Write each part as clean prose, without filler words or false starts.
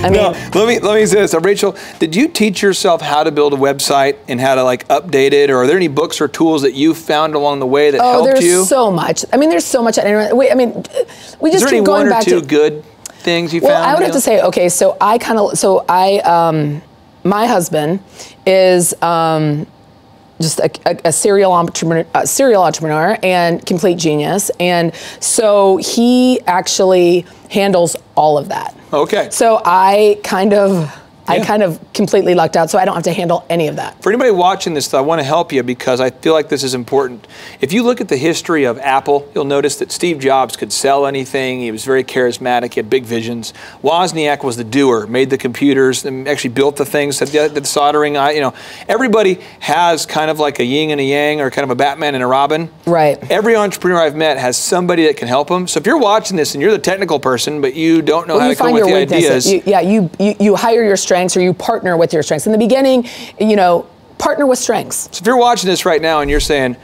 I mean, let me say this. So Rachel, did you teach yourself how to build a website and how to like update it, or are there any books or tools that you found along the way that helped you? There's so much. I mean, there's so much. I mean, we just keep going back to. Is there any one or two good things you found? Well, I would have to say, okay, so my husband is just a serial entrepreneur and complete genius, and so he actually handles all of that. Okay. So I kind of completely lucked out, so I don't have to handle any of that. For anybody watching this, though, I want to help you because I feel like this is important. If you look at the history of Apple, you'll notice that Steve Jobs could sell anything. He was very charismatic. He had big visions. Wozniak was the doer, made the computers, and actually built the things, did the soldering. Everybody has kind of like a yin and a yang, or kind of a Batman and a Robin. Right. Every entrepreneur I've met has somebody that can help them. So if you're watching this and you're the technical person, but you don't know how to come up with the ideas. You hire your strengths, or you partner with your strengths. In the beginning, partner with strengths. So if you're watching this right now and you're saying,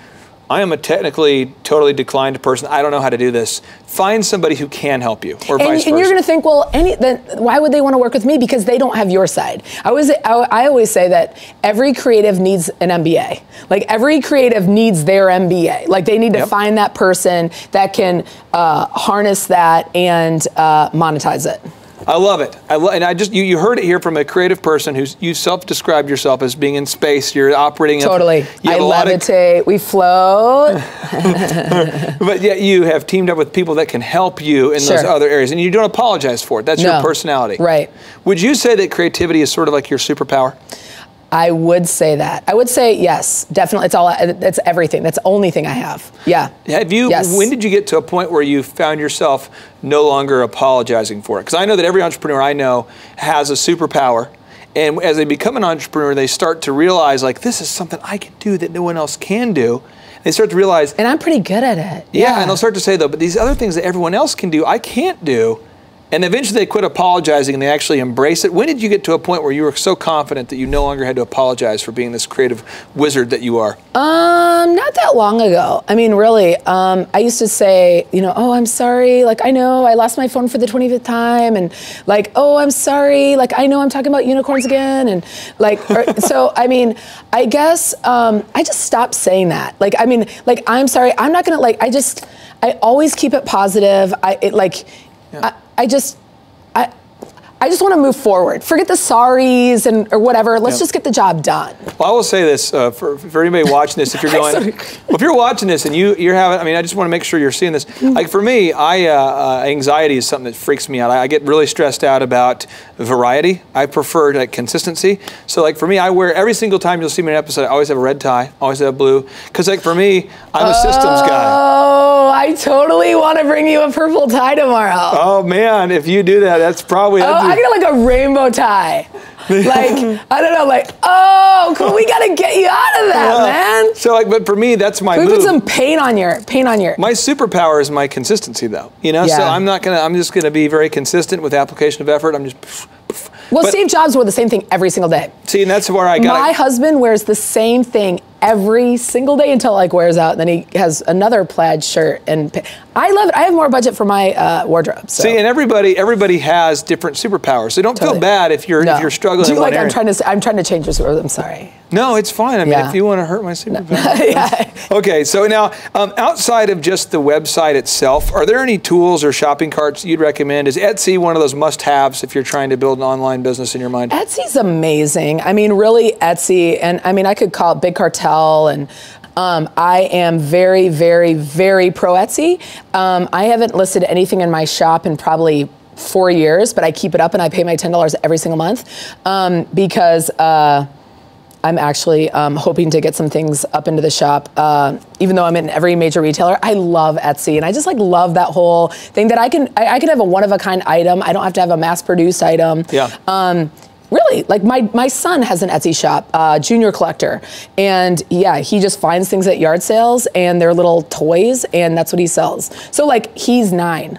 I am a technically totally declined person, I don't know how to do this, find somebody who can help you, or vice versa. And you're going to think, well, then why would they want to work with me? Because they don't have your side. I always say that every creative needs an MBA. Like every creative needs their MBA. Like they need to find that person that can harness that and monetize it. I love it. You heard it here from a creative person you self-described yourself as being in space. You're operating. Totally. I levitate. We float. But yet you have teamed up with people that can help you in those other areas, and you don't apologize for it. That's your personality. Right. Would you say that creativity is sort of like your superpower? I would say that. I would say yes, definitely. It's everything. That's the only thing I have. Yeah. Have you? Yes. When did you get to a point where you found yourself no longer apologizing for it? Because I know that every entrepreneur I know has a superpower, and as they become an entrepreneur, they start to realize, like, this is something I can do that no one else can do. And they start to realize, and I'm pretty good at it. Yeah, and they'll start to say, though, but these other things that everyone else can do, I can't do. And eventually they quit apologizing and they actually embrace it. When did you get to a point where you were so confident that you no longer had to apologize for being this creative wizard that you are? Not that long ago. I mean, really, I used to say, oh, I'm sorry. Like, I know I lost my phone for the 25th time. And like, oh, I'm sorry. Like, I know I'm talking about unicorns again. And like, so, I mean, I guess I just stopped saying that. Like, I mean, like, I'm sorry. I'm not going to, I always keep it positive. I just want to move forward. Forget the sorries or whatever. Let's just get the job done. Well, I will say this for anybody watching this: if you're going, if you're watching this and you're having, I mean, I just want to make sure you're seeing this. Like for me, anxiety is something that freaks me out. I get really stressed out about variety. I prefer like consistency. So like for me, I wear every single time you'll see me in an episode. I always have a red tie, always have blue, because like for me, I'm a systems guy. Oh, I totally want to bring you a purple tie tomorrow. Oh man, if you do that, that's probably. I get like a rainbow tie. Like, I don't know, like, oh, cool, we gotta get you out of that, man. So like, but for me, that's my move. Can we put some paint on your. My superpower is my consistency though, so I'm just gonna be very consistent with application of effort. Well, Steve Jobs wore the same thing every single day. See, and that's where I got My husband wears the same thing every single day until it like wears out, and then he has another plaid shirt. And I love it. I have more budget for my wardrobe. So. See, and everybody has different superpowers. So don't feel bad if you're struggling. Like I'm trying to change your superpower. I'm sorry. No, it's fine. I mean, if you want to hurt my superpower. Okay, so now outside of just the website itself, are there any tools or shopping carts you'd recommend? Is Etsy one of those must-haves if you're trying to build an online business in your mind? Etsy's amazing. I mean, really, Etsy, and I mean, I could call it Big Cartel, and I am very, very, very pro Etsy. I haven't listed anything in my shop in probably 4 years, but I keep it up and I pay my $10 every single month because I'm actually hoping to get some things up into the shop. Even though I'm in every major retailer, I love Etsy, and I just like love that whole thing that I can have a one-of-a-kind item. I don't have to have a mass-produced item. Yeah. Really, like my son has an Etsy shop, junior collector, and yeah, he just finds things at yard sales and they're little toys, and that's what he sells. So like he's 9.